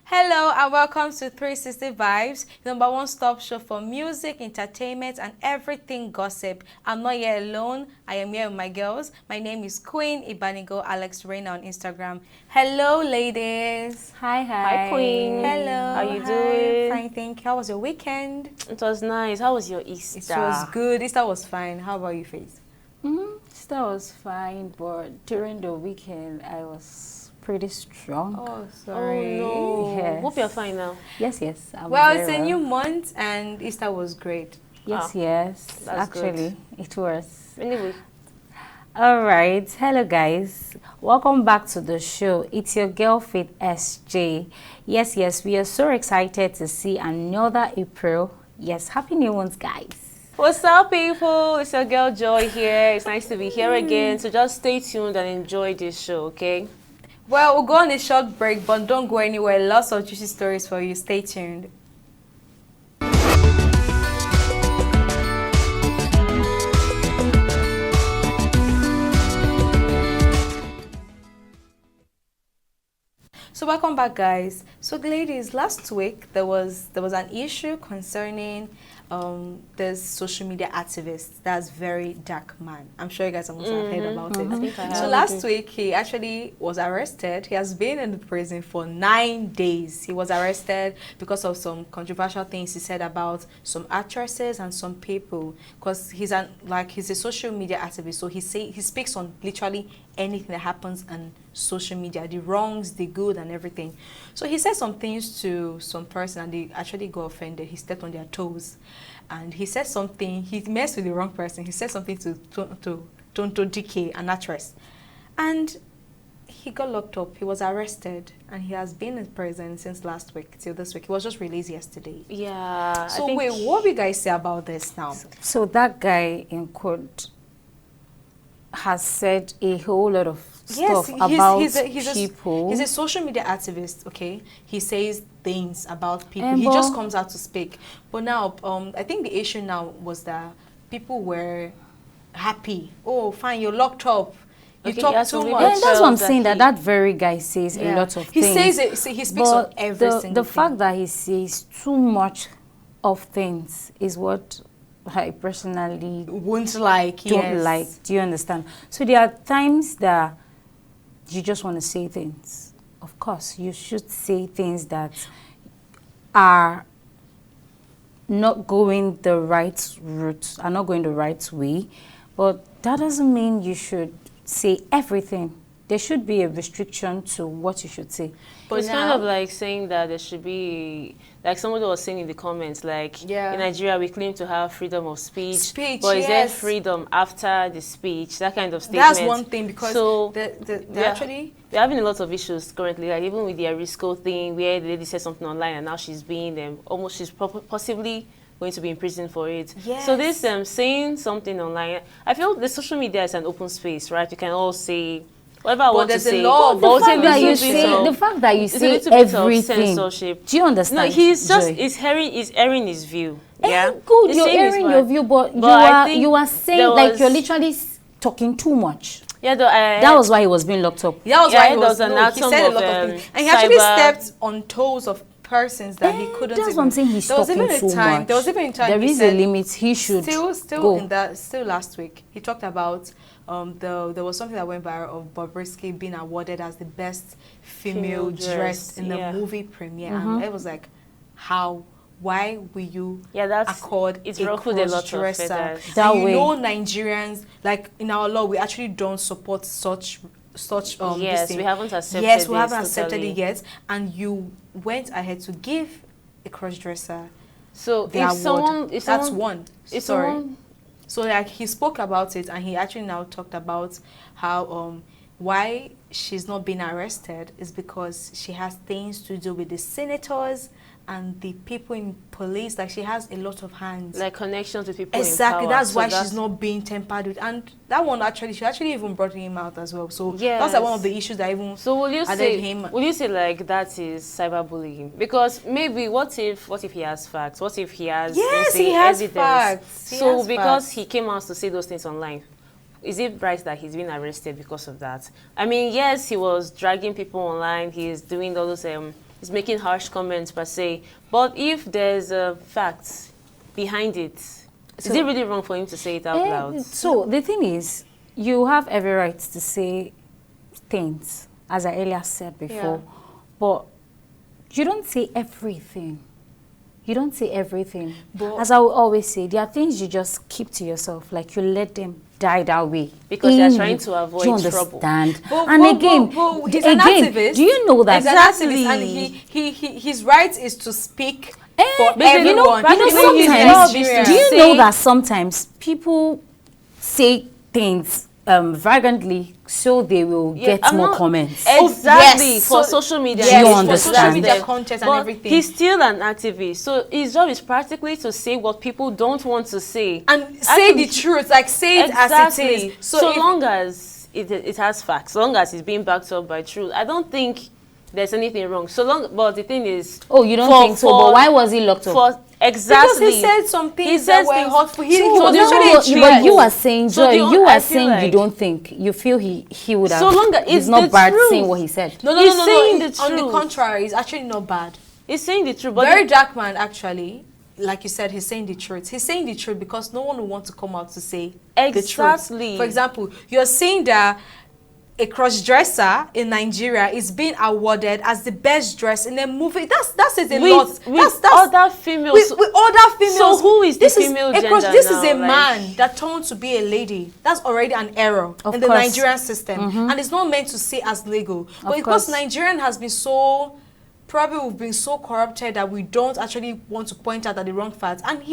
Hello and welcome to 360 Vibes, number one stop show for music, entertainment, and everything gossip. I'm not here alone. I am here with my girls. My name is Queen Ibanigo Alex Reina on Instagram. Hello, ladies. Hi. Hi, Queen. Hello. How you Hi. doing? Fine, thank you. How was your weekend? It was nice. How was your Easter? It was good. Easter was fine. How about you, Faith? That was fine, but during the weekend I was pretty strong. Oh, sorry. Oh no. Yes. Hope you're fine now. Yes. I'm Well, very it's a new month and Easter was great. Yes. That's Actually, it was. Anyway, All right. Hello, guys. Welcome back to the show. It's your girl, Faith SJ. Yes. We are so excited to see another April. Yes. Happy New Month, guys. what's up, people? It's your girl Joy here. It's nice to be here again. So just stay tuned and enjoy this show, okay? Well, we'll go on a short break, but don't go anywhere. Lots of juicy stories for you. Stay tuned. So welcome back, guys. So ladies, last week there was an issue concerning this social media activist that's very dark man. I'm sure you guys must have heard about it. I think I So have. last week he actually was arrested. He has been in the prison for 9 days. He was arrested because of some controversial things he said about some actresses and some people. Because he's a social media activist, so he speaks on literally anything that happens on social media, the wrongs, the good, and everything. So he said some things to some person, and they actually got offended. He stepped on their toes, and he said something. He messed with the wrong person. He said something to Tonto DK, an actress, and he got locked up. He was arrested, and he has been in prison since last week till this week. He was just released yesterday. Yeah. So wait, what do you guys say about this now? So that guy in court has said a whole lot of stuff about people. He's a social media activist, okay? He says things about people. And He but- just comes out to speak. But now, I think the issue now was that people were happy. Oh, fine, you're locked up. You Okay, talk yeah, so too we much. And that's what I'm that saying, that he- that very guy says a Yeah. lot of He things. says it, he speaks on But every the single fact thing. that he says too much of things is what I personally Won't like, don't yes. like. Do you understand? So there are times that you just want to say things. Of course, you should say things that are not going the right route, are not going the right way. But that doesn't mean you should say everything. There should be a restriction to what you should say. But it's kind now- of like saying that there should be, like somebody was saying in the comments, like Yeah. in Nigeria we claim to have freedom of speech, Speech, but is there yes. freedom after the speech? That kind of statement. That's one thing, because so they yeah. actually... we're having a lot of issues currently, like even with the Arisco thing, where the lady said something online and now she's being she's possibly going to be in prison for it. Yes. So this saying something online, I feel the social media is an open space, right? You can all say whatever I want to there's a say. law. but The fact that you little bit say, of- the fact that you it's a say little bit of everything. censorship. Do you understand? No, he's just Joy? he's airing his view. Eh, Yeah, good. He's You're saying his airing part. your view, but I think you are saying there like was- you're literally talking too much. Yeah, though, That was why he was being locked up. That was Yeah, why he there was, was an no, he atom said a of, lot of things. And he actually cyber- stepped on toes of persons that he couldn't That's even... what I'm saying. He's there was talking even too a time, much. There was even a time There he is said, a limit. He should still last week, he talked about there was something that went viral of Bobrisky being awarded as the best female dressed in the yeah. movie premiere. And it was like, how? Why will you Yeah, that's accord it's a ruffled a lot of cross-dresser? feathers. That And you way. know, Nigerians, like in our law, we actually don't support such this Yes, thing. we haven't accepted Yes, we this haven't accepted totally. it yet, and you went ahead to give a cross-dresser So the if award. someone, That's one. if Sorry. someone, So like he spoke about it, and he actually now talked about how why she's not being arrested is because she has things to do with the senators and the people in police. Like she has a lot of hands. like connections with people Exactly, in power. that's So why she's not being tampered with, and that one actually, she actually even brought him out as well. So that's like one of the issues that even So will you added say him. will you say like that is cyberbullying? Because maybe what if he has facts? What if he has Yes, let's say, he has evidence? facts. He So has because facts. he came out to say those things online, is it right that he's been arrested because of that? I mean, yes, he was dragging people online. He is doing all those is making harsh comments per se. But if there's a fact behind it, is it really wrong for him to say it out loud? So the thing is, you have every right to say things, as I earlier said before, but you don't say everything. You don't say everything. But as I will always say, there are things you just keep to yourself, like you let them die that way. Because you're trying to avoid trouble. And again, he's an activist. Do you know that? Exactly. And his right is to speak for everyone. Sometimes, do you know that sometimes people say things vagantly so they will get more comments? Exactly, for social media. Do you understand? Social media content and everything. He's still an activist, so his job is practically to say what people don't want to say. And say the truth, like say it as it is. So long as it has facts, so long as it's being backed up by truth, I don't think there's anything wrong. So long, but the thing is... Oh, you don't think so? But why was he locked up? Exactly. Because he said some things that were hurtful. But you are saying, Joy, you are saying you don't think. You feel he would have... So long as it's not bad saying what he said. No. He's saying the truth. On the contrary, it's actually not bad. He's saying the truth. But Very DARKMAN, actually, like you said, he's saying the truth. He's saying the truth because no one will want to come out to say the truth. For example, you're saying that a cross-dresser in Nigeria is being awarded as the best dress in a movie. That says a lot. With other females. With other females. So who is the female gender This now, is a man that turned to be a lady. That's already an error in the Nigerian system. And it's not meant to say as legal. But because Nigerian has been so... Probably we've been so corrupted that we don't actually want to point out that the wrong facts. And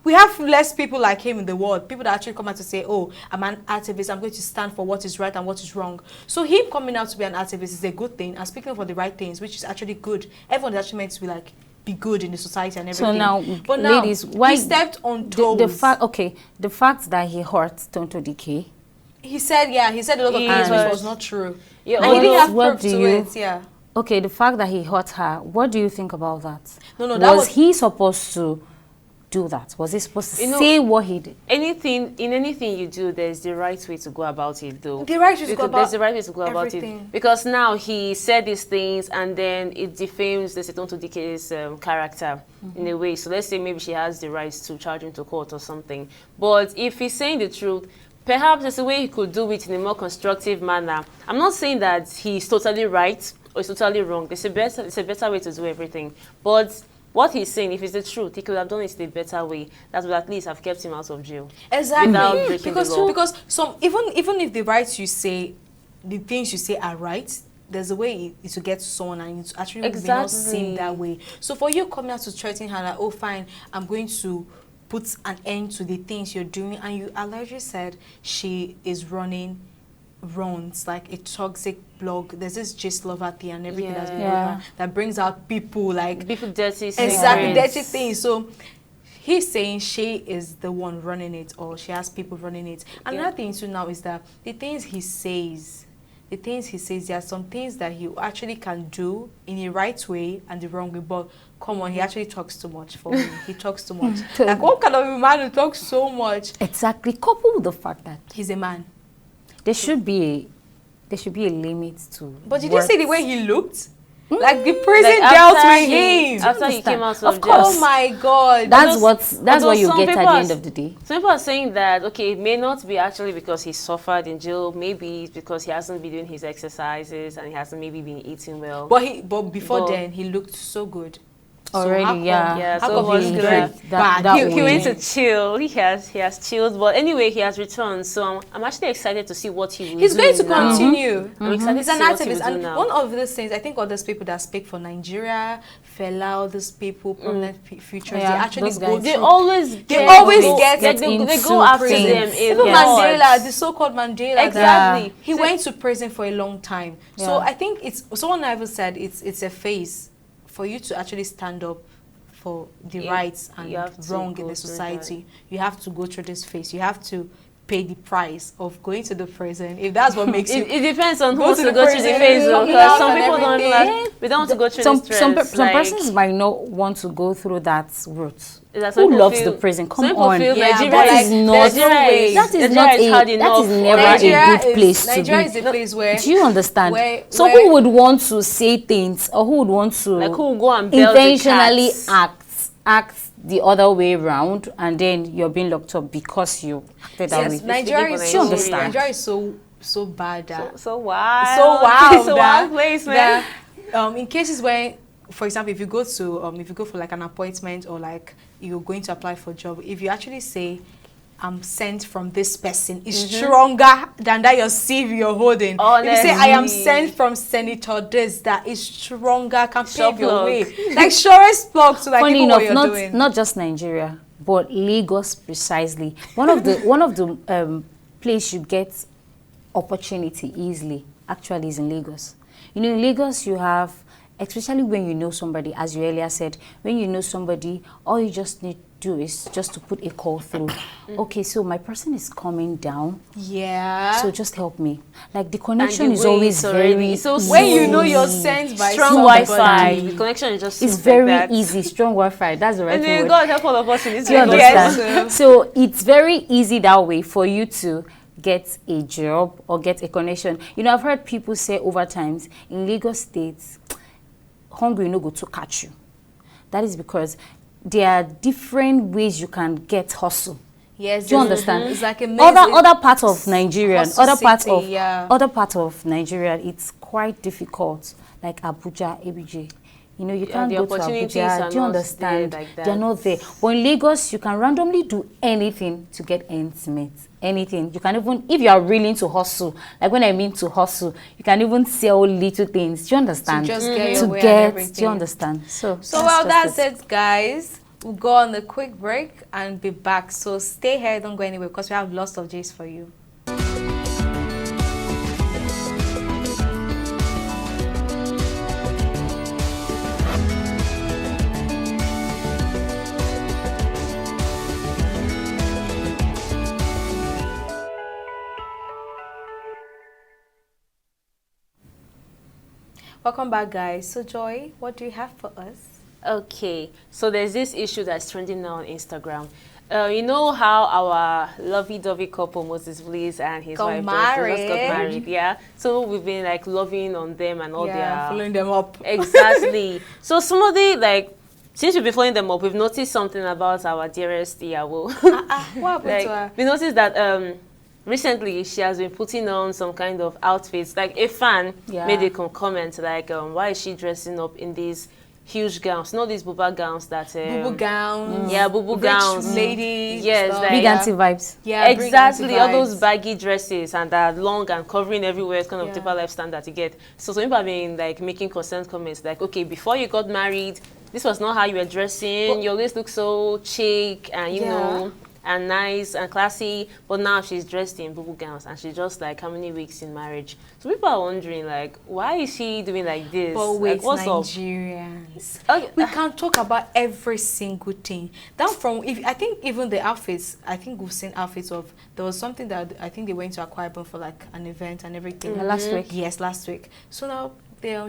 we have less people like him in the world. People that actually come out to say, oh, I'm an activist, I'm going to stand for what is right and what is wrong. So him coming out to be an activist is a good thing and speaking for the right things, which is actually good. Everyone is actually meant to be good in the society and everything. So now, ladies, why he stepped on toes. The fact that he hurt Tonto Dike. He said a lot of things which was not true. Yeah, and he didn't have proof to it. Okay, the fact that he hurt her, what do you think about that? No, was he supposed to do that? Was he supposed to say what he did? In anything you do, there's the right way to go about it, though. The right way to go about There's the right way to go about it. Because now he said these things and then it defames the Tonto Dike's character in a way. So let's say maybe she has the right to charge him to court or something. But if he's saying the truth, perhaps there's a way he could do it in a more constructive manner. I'm not saying that he's totally right or it's totally wrong. It's a better way to do everything. But what he's saying, if it's the truth, he could have done it in a better way. That would at least have kept him out of jail. Exactly. Without breaking the law. Because even if the rights you say, the things you say are right, there's a way to get to someone and it actually will not seem that way. So for you coming out to threaten her like, oh fine, I'm going to put an end to the things you're doing, and you allegedly said she is running runs like a toxic blog. There's this gist lover thing and everything that's been going on that brings out people like dirty things. Exactly, dirty things. So he's saying she is the one running it, or she has people running it. Another thing too now is that the things he says, there are some things that he actually can do in the right way and the wrong way. But come on, he actually talks too much for me. He talks too much. Like, what kind of a man who talks so much? Exactly. Coupled with the fact that he's a man. There should be a limit to. But did you see the way he looked? Like the prison dealt with him after he came out of jail. Oh my God! That's what you get at the end of the day. Some people are saying that it may not be actually because he suffered in jail. Maybe it's because he hasn't been doing his exercises and he hasn't maybe been eating well. But before then he looked so good. Already, so he went to chill. He has chilled, but anyway, he has returned. So I'm actually excited to see what he will do. He's going to continue. I'm excited He's to an see what he activist, will do and now. one of those things, I think, all those people that speak for Nigeria, Fela, all those people, prominent futures, they actually go. They always get they go after them. Even Mandela, the so-called Mandela, exactly. He went to prison for a long time. So I think someone ever said it's a phase for you to actually stand up for the rights and wrong in the society. You have to go through this phase. You have to pay the price of going to the prison if that's what makes you. It depends on who Go wants to to the go through the prison, phase, lock because up some and people don't everything. like, we don't want to go through the stress. Some persons might not want to go through that route. That some Who people loves feel- the prison? some Come people on. feel Yeah, Nigeria but that is not- Nigeria that is Nigeria not is a- hard that enough is never a already. good place to Nigeria be. is a place where. Do you understand? So where- who would want to say things, or who would want to Like who will go and belt the intentionally cats? act the other way around, and then you're being locked up because you acted that way? Yes, Nigeria is Do you so. understand? Nigeria is so bad that. So wild. So wild. It's a wild place, man. In cases where, for example, if you go for like an appointment, or like you're going to apply for a job, if you actually say, I'm sent from this person, is stronger than that your CV you're holding. Honestly. If you say, I am sent from Senator this, that is stronger, can Sure pave your plug. way. Like surest plug to like Funny people enough, what you're doing. not just Nigeria, but Lagos precisely. One of the place you get opportunity easily actually is in Lagos. You know, in Lagos you have, especially when you know somebody, as you earlier said, when you know somebody, all you just need to do is just to put a call through. Okay, so my person is coming down, Yeah. so just help me. Like the connection And is the way always it's already very so easy. when you know you're sent by Strong somebody. Wi-Fi. The connection is just It's smooth very like that. easy, strong Wi-Fi. That's the right And then word. God help all of us in this Do you Lagos. Yes. understand? So it's very easy that way for you to get a job or get a connection. You know, I've heard people say over times in Lagos State, hungry no go to catch you. That is because there are different ways you can get hustle. Yes. Do you understand? It's like a Other part of Nigeria, hustle city, other part of Nigeria, it's quite difficult. Like Abuja, ABJ. You know, you can't the go to opportunities Abuja. are Do you not understand? there like that. They're not there. But in Lagos, you can randomly do anything to get ends met. Anything. You can even, if you are willing to hustle, like when I mean to hustle, you can even sell little things. Do you understand? To just get your To way and get, everything. do you understand? So That's it, guys. We'll go on a quick break and be back. So stay here, don't go anywhere, because we have lots of J's for you. Welcome back, guys. So Joy, what do you have for us? Okay, so there's this issue that's trending now on Instagram. You know how our lovey-dovey couple, Moses Bliss and his Got wife, just married. got married, yeah? So we've been, like, loving on them and all their... following them up. Exactly. So somebody, like, since we've been following them up, we've noticed something about our dearest Iyawo. What happened to her? We noticed that recently she has been putting on some kind of outfits. Like, a fan made a comment, like, why is she dressing up in these huge gowns? Not these buba gowns that... Bubu gowns. Yeah, bubu gowns. Rich ladies. Yes, stuff. like- big auntie vibes. Yeah, big Exactly, auntie all those vibes. baggy dresses and that long and covering everywhere, it's kind of Yeah. typical life standard you get. So some people have been like making concerned comments like, okay, before you got married, this was not how you were dressing. You always look so chic and you know, and nice and classy. But now she's dressed in boo gowns and she's just like how many weeks in marriage. So people are wondering like, why is she doing like this? But wait, like, what's up? Nigerians. Okay. We can talk about every single thing. Down from, I think even the outfits, I think we've seen outfits of, there was something that I think they went to Akwa Ibom for like an event and everything. Last week. Yes, last week. So now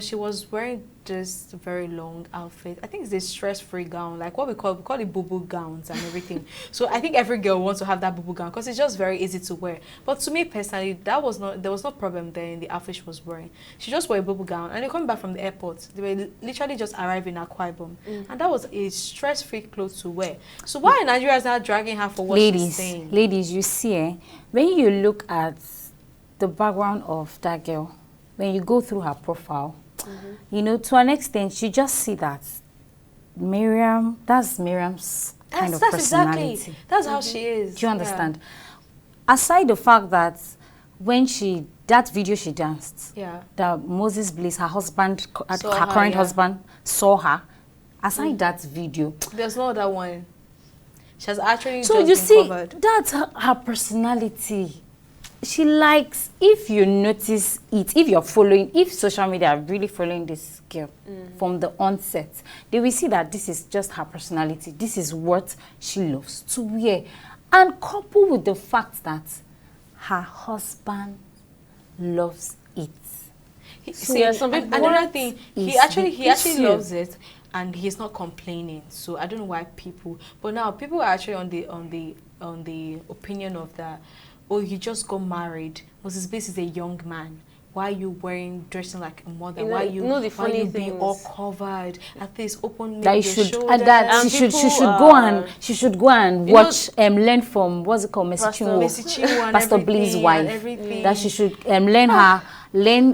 she was wearing this very long outfit. I think it's a stress-free gown, like what we call it boo-boo gowns and everything. So I think every girl wants to have that boo-boo gown because it's just very easy to wear. But to me personally, there was no problem there in the outfit she was wearing. She just wore a boo-boo gown and they coming back from the airport. They were literally just arriving at Akwa Ibom. And that was a stress-free clothes to wear. So why are Nigerians now dragging her for what she's saying? Ladies, you see, when you look at the background of that girl, when you go through her profile, you know, to an extent, you just see that that's Miriam's kind of personality. Exactly. That's how she is. Do you understand? Aside the fact that when that video she danced, that Moses Bliss, her husband, her current husband, saw her, aside that video. There's no other one. She has actually So just you been see, covered. that's her personality. She likes, if you notice it, if social media are really following this girl from the onset, they will see that this is just her personality. This is what she loves to wear. And coupled with the fact that her husband loves it. Some people, another thing, he actually issue? loves it, and he's not complaining. So I don't know why people. But now people are actually on the opinion of that. Oh, you just got married. Moses Bass is a young man. Why are you dressing like a mother? Why are you being all covered? At least open that your shoulders. That she should go and watch learn from what's it called, Messi Chinwo, Pastor Blee's wife. That she should learn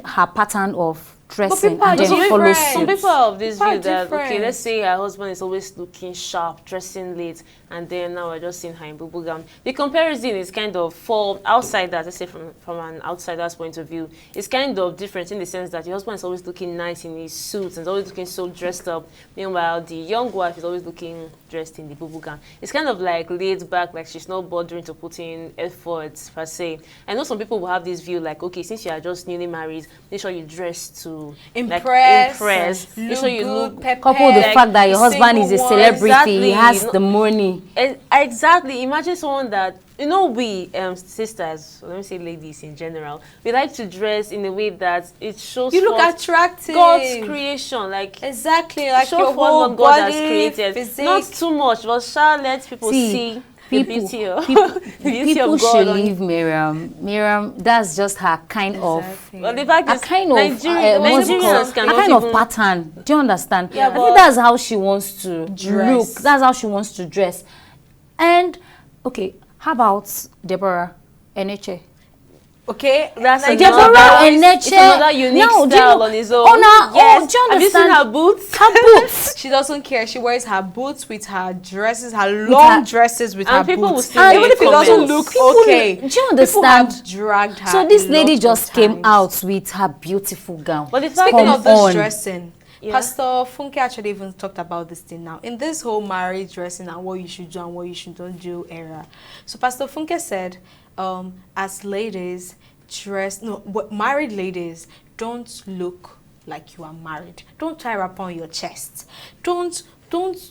her pattern of dressing and then follow suit. Some people are of this view that, okay, let's say her husband is always looking sharp, dressing late, and then now we're just seeing her in boo-boo gown. The comparison is kind of, for outsiders, let's say from an outsider's point of view, it's kind of different in the sense that your husband is always looking nice in his suits and is always looking so dressed up. Meanwhile, the young wife is always looking dressed in the boo-boo gown. It's kind of like laid back, like she's not bothering to put in efforts per se. I know some people will have this view like, okay, since you are just newly married, make sure you dress to impress. Make sure you look couple with the fact that your husband is a celebrity, exactly. He has the money. Exactly. Imagine someone that, we sisters, let me say ladies in general, we like to dress in a way that it shows you look attractive. God's creation, like exactly, like show your whole what God body, has created. physique. Not too much, but shall let people see. People should leave Miriam. That's just her kind of. Well, the fact a is, kind of Nigerians a kind of pattern. Do you understand? Yeah, I think that's how she wants to look. That's how she wants to dress. And okay, how about Deborah Eneche? Okay, that's another unique style on his own. Yes. Do you understand? Have you seen her boots? Her boots. She doesn't care. She wears her boots with her dresses, her long dresses with her people boots. Will even if it doesn't look okay. Do you understand? People have dragged her. So this lady just came out with her beautiful gown. But speaking of this dressing, Pastor Funke actually even talked about this thing now. In this whole marriage dressing and what you should do and what you shouldn't do era. So Pastor Funke said, as ladies, married ladies, don't look like you are married. Don't tie wrap on your chest. Don't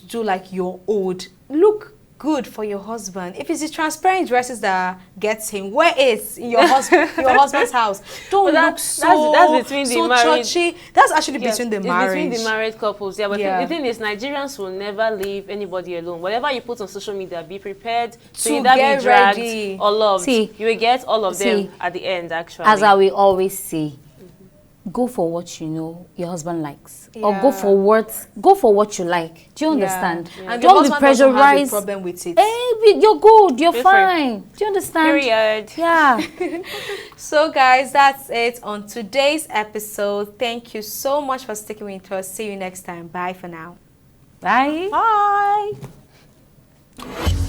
do like you're old. Look good for your husband. If it's the transparent dresses that gets him, wear it in your husband's house. Don't look that's between the married. Churchy. That's actually between the marriage. Between the married couples. Yeah, but the thing is, Nigerians will never leave anybody alone. Whatever you put on social media, be prepared to either be dragged or loved. You will get all of them at the end, actually. As I will always say, go for what you know your husband likes, or go for what you like. Do you understand? And don't be pressurized. Have a problem with it. Hey, you're good. You're fine. Do you understand? Period. Yeah. So guys, that's it on today's episode. Thank you so much for sticking with us. See you next time. Bye for now. Bye. Bye.